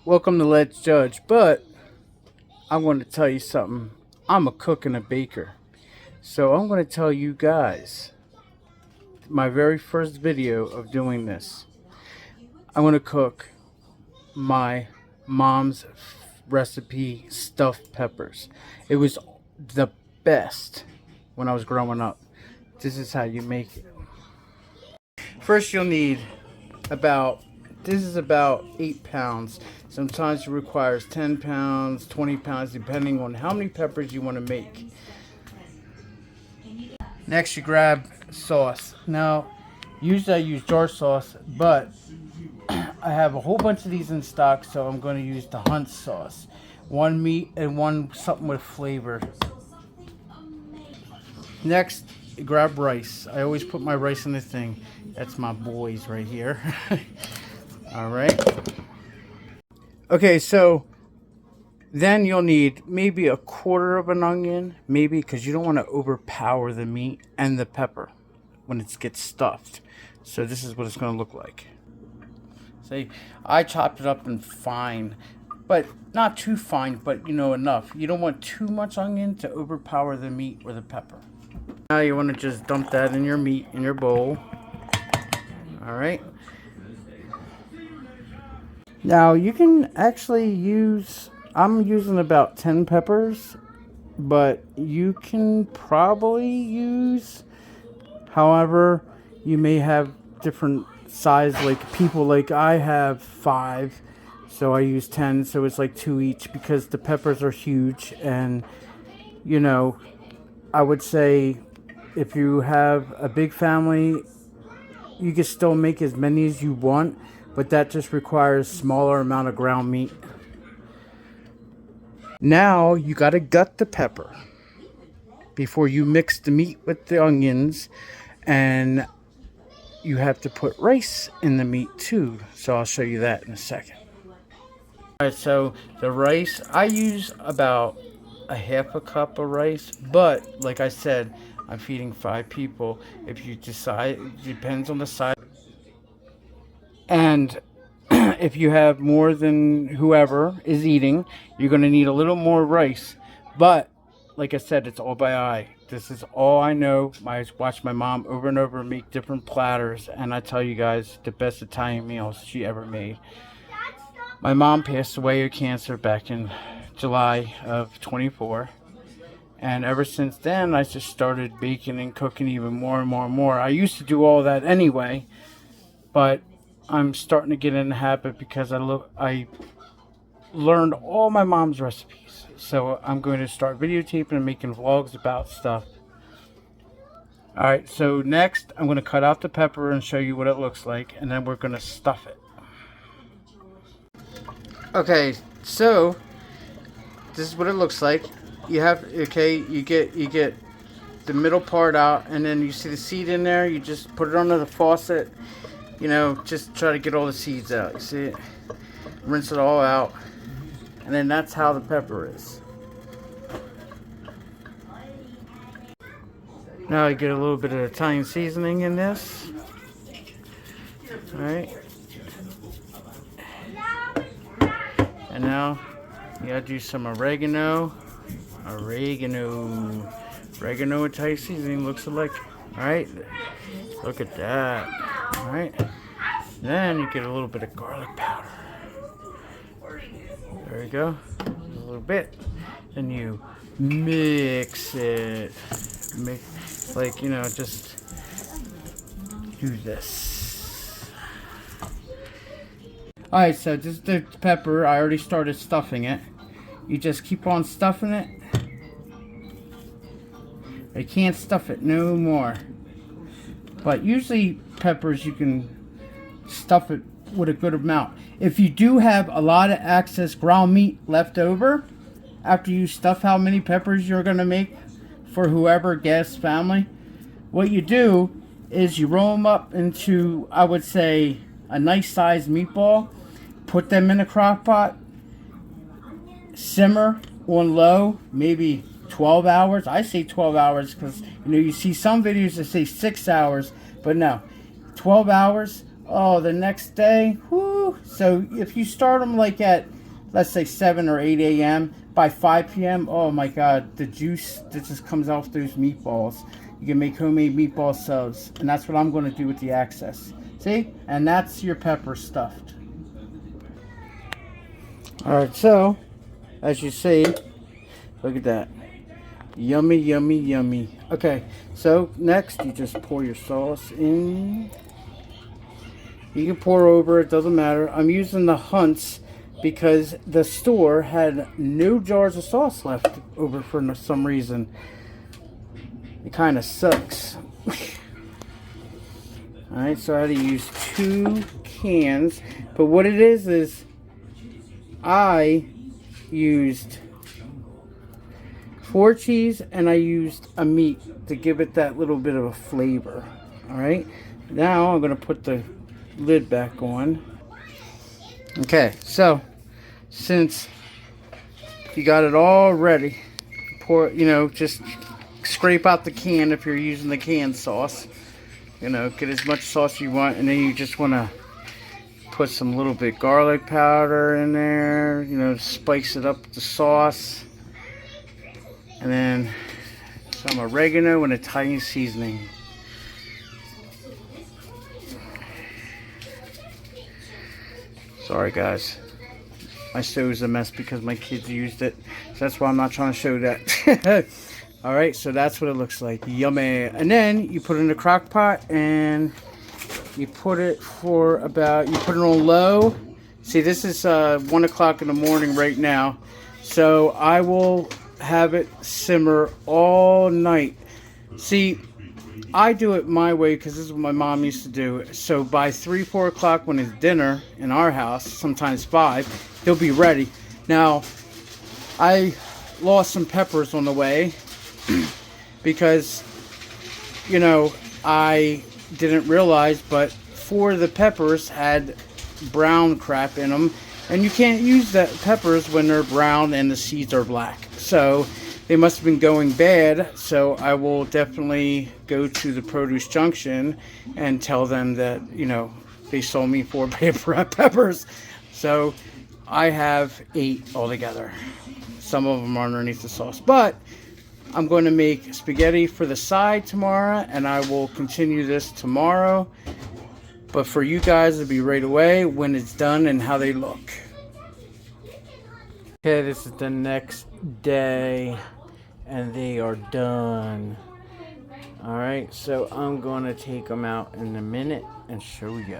Welcome to Let's Judge, but I'm going to tell you something. I'm a cook and a baker. So I'm going to tell you guys my very first video of doing this. I'm going to cook my mom's recipe stuffed peppers. It was the best when I was growing up. This is how you make it. First you'll need this is about 8 pounds. Sometimes it requires 10 pounds, 20 pounds, depending on how many peppers you want to make. Next, you grab sauce. Now, usually I use jar sauce, but I have a whole bunch of these in stock, so I'm going to use the Hunt sauce. One meat and one something with flavor. Next, you grab rice. I always put my rice in the thing. That's my boys right here. Alright. Okay, so then you'll need maybe a quarter of an onion. Maybe, because you don't want to overpower the meat and the pepper when it gets stuffed. So this is what it's going to look like. See, I chopped it up in fine. But not too fine, but you know, enough. You don't want too much onion to overpower the meat or the pepper. Now you want to just dump that in your meat, in your bowl. Alright. Now you can actually use, I'm using about 10 peppers, but you can probably use, however, you may have different size, like people, like I have 5, so I use 10, so it's like 2 each, because the peppers are huge. And you know, I would say if you have a big family, you can still make as many as you want, but that just requires smaller amount of ground meat. Now you got to gut the pepper before you mix the meat with the onions, and you have to put rice in the meat too, so I'll show you that in a second. Alright, so the rice, I use about a half a cup of rice, but like I said, I'm feeding 5 people. If you decide, it depends on the size. And if you have more than whoever is eating, you're going to need a little more rice. But like I said, it's all by eye. This is all I know. I watch my mom over and over make different platters, and I tell you guys, the best Italian meals she ever made. My mom passed away of cancer back in July of 24. And ever since then, I just started baking and cooking even more and more and more. I used to do all that anyway, but I'm starting to get in the habit because I learned all my mom's recipes. So I'm going to start videotaping and making vlogs about stuff. Alright, so next I'm going to cut out the pepper and show you what it looks like, and then we're going to stuff it. Okay, so this is what it looks like. You have, okay, you get the middle part out, and then you see the seed in there. You just put it under the faucet. You know, just try to get all the seeds out. You see it? Rinse it all out, and then that's how the pepper is. Now you get a little bit of Italian seasoning in this. All right, and now you gotta do some oregano. Oregano Italian seasoning looks like. Alright, look at that. Alright, then you get a little bit of garlic powder. There you go, a little bit. Then you mix it. Like, you know, just do this. Alright, so this is the pepper. I already started stuffing it. You just keep on stuffing it. I can't stuff it no more. But usually peppers, you can stuff it with a good amount. If you do have a lot of excess ground meat left over after you stuff how many peppers you're going to make for whoever guest family, what you do is you roll them up into, I would say, a nice sized meatball. Put them in a crock pot. Simmer on low, maybe 12 hours. I say 12 hours because, you see some videos that say 6 hours, but no, 12 hours. Oh, the next day, whoo. So if you start them like at, let's say 7 or 8 a.m., by 5 p.m., oh my God, the juice that just comes off those meatballs. You can make homemade meatball subs, and that's what I'm going to do with the Access. See? And that's your pepper stuffed. Alright, so, as you see, look at that. Yummy, yummy, yummy. Okay, so next you just pour your sauce in. You can pour over, it doesn't matter. I'm using the Hunt's because the store had no jars of sauce left over for some reason. It kind of sucks. Alright, so I had to use 2 cans. But what it is I used 4 cheese and I used a meat to give it that little bit of a flavor. Alright, now I'm going to put the lid back on. Okay, so since you got it all ready, pour, just scrape out the can if you're using the canned sauce. Get as much sauce you want, and then you just want to put some little bit garlic powder in there, spice it up with the sauce, and then some oregano and Italian seasoning. Sorry guys, my stove's a mess because my kids used it, so that's why I'm not trying to show that. Alright, so that's what it looks like. Yummy. And then you put it in a crock pot and you put it for about, you put it on low. See, this is 1 o'clock in the morning right now, so I will have it simmer all night. See, I do it my way because this is what my mom used to do. So by 3, 4 o'clock when it's dinner in our house, sometimes 5, they'll be ready. Now, I lost some peppers on the way because, I didn't realize, but 4 of the peppers had brown crap in them, and you can't use the peppers when they're brown and the seeds are black. So they must have been going bad, so I will definitely go to the produce junction and tell them that, they sold me 4 bad peppers. So I have 8 altogether. Some of them are underneath the sauce, but I'm going to make spaghetti for the side tomorrow, and I will continue this tomorrow. But for you guys, it'll be right away when it's done and how they look. Okay, this is the next day, and they are done. Alright, so I'm going to take them out in a minute and show you.